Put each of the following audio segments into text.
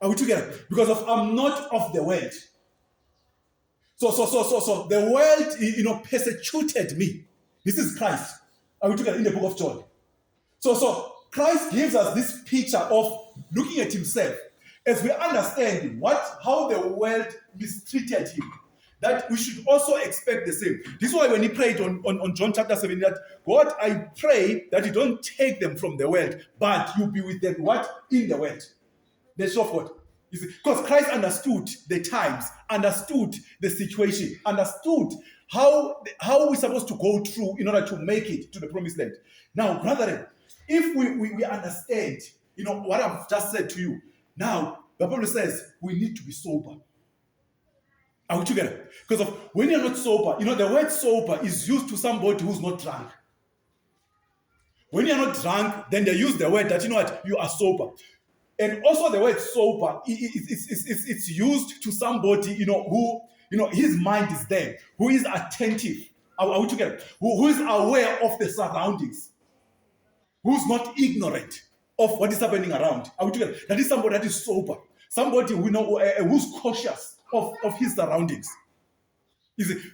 Are we together? Because of I'm not of the world. So the world, persecuted me. This is Christ. Are we together in the book of John? So Christ gives us this picture of looking at himself as we understand how the world mistreated him. That we should also expect the same. This is why when he prayed on John chapter 7, that God, I pray that you don't take them from the world, but you be with them in the world. The show of what? Because Christ understood the times, understood the situation, understood how we're supposed to go through in order to make it to the promised land. Now, brethren, if we understand, what I've just said to you, now the Bible says we need to be sober. Are we together? Because of when you're not sober, the word sober is used to somebody who's not drunk. When you're not drunk, then they use the word that you are sober. And also the word sober, it's used to somebody, who, his mind is there, who is attentive. Are we together? Who is aware of the surroundings, who's not ignorant of what is happening around. Are we together? That is somebody that is sober, somebody who's cautious of his surroundings.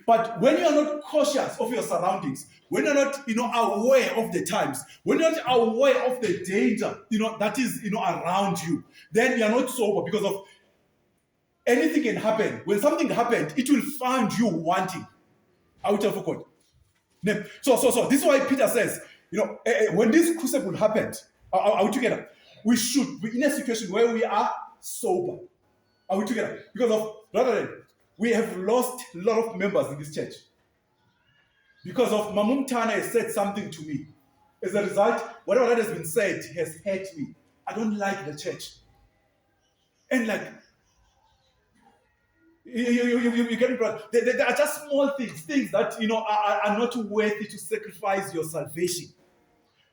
But when you're not cautious of your surroundings, when you're not, aware of the times, when you're not aware of the danger, that is, around you, then you're not sober, because of anything can happen. When something happened, it will find you wanting. I will tell you God. So this is why Peter says, when this crucible happened, are we together? We should be in a situation where we are sober. Are we together? Because of, rather, we have lost a lot of members in this church. Because of Mamum Tana has said something to me. As a result, whatever that has been said has hurt me. I don't like the church. And you get it, brother. There are just small things that, are not worthy to sacrifice your salvation.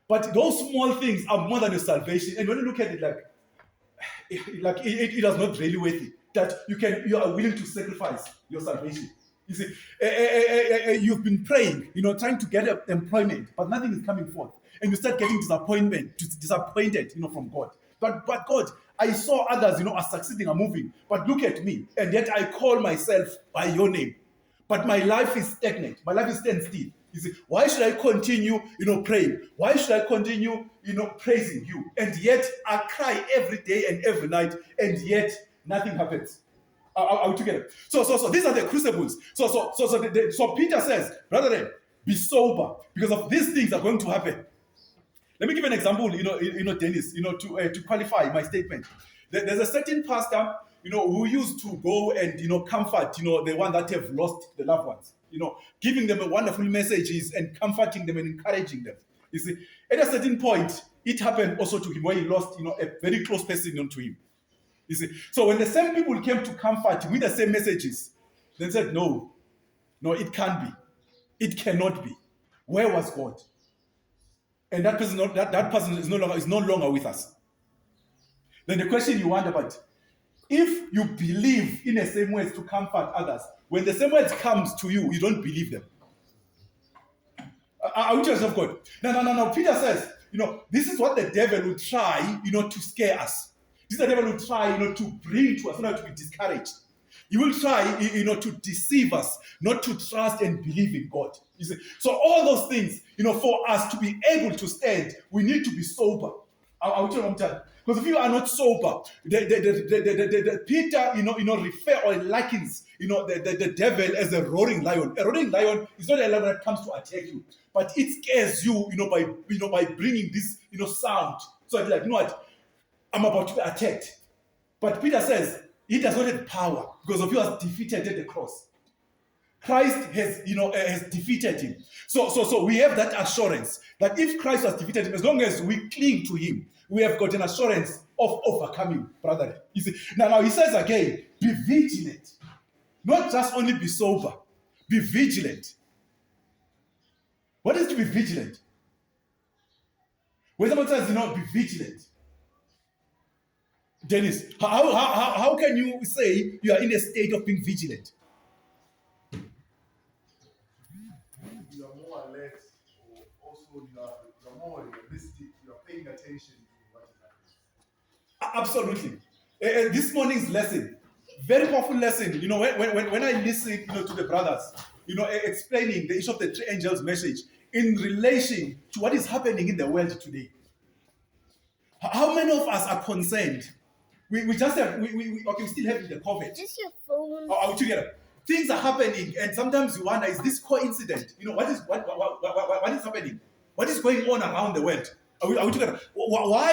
But those small things are more than your salvation. And when you look at it it is not really worth it. That you are willing to sacrifice your salvation. You see, you've been praying, trying to get employment, but nothing is coming forth, and you start getting disappointed, from God. But God, I saw others, are succeeding, are moving, but look at me, and yet I call myself by your name, but my life is stagnant. My life is standstill. You see, why should I continue, praying? Why should I continue, praising you? And yet I cry every day and every night, and yet nothing happens. Are we together? So these are the crucibles. So Peter says, brethren, be sober, because of these things are going to happen. Let me give an example, Dennis, to qualify my statement. There's a certain pastor, who used to go and, comfort, the one that have lost the loved ones, giving them a wonderful messages and comforting them and encouraging them. You see, at a certain point, it happened also to him where he lost, a very close person to him. You see, so when the same people came to comfort with the same messages, they said, no, it can't be. It cannot be. Where was God? And that person, that person is no longer with us. Then the question you wonder about, if you believe in the same words to comfort others, when the same words comes to you, you don't believe them. Are we children of God? No. Peter says, this is what the devil will try, to scare us. This is the devil will try, to bring to us, not to be discouraged. He will try, to deceive us, not to trust and believe in God. You see? So all those things, for us to be able to stand, we need to be sober. I'll tell you one time. Because if you are not sober, the Peter, refer or likens, the devil as a roaring lion. A roaring lion is not a lion that comes to attack you, but it scares you, by bringing this, sound. So it's like, what? I'm about to be attacked. But Peter says he does not have power because of you has defeated at the cross. Christ has defeated him. So we have that assurance that if Christ has defeated him, as long as we cling to him, we have got an assurance of overcoming, brother. You see, now he says again, be vigilant. Not just only be sober, be vigilant. What is to be vigilant? When someone says, be vigilant, Dennis, how can you say you are in a state of being vigilant? You are more alert, or also you are more realistic, you are paying attention to what is happening. Absolutely. This morning's lesson, very powerful lesson. When I listen, to the brothers, explaining the issue of the three angels' message in relation to what is happening in the world today. How many of us are concerned? We just have we still having the COVID. Just your phone. Are we together? Things are happening, and sometimes you wonder: is this coincident? What is happening? What is going on around the world? Are we together? Why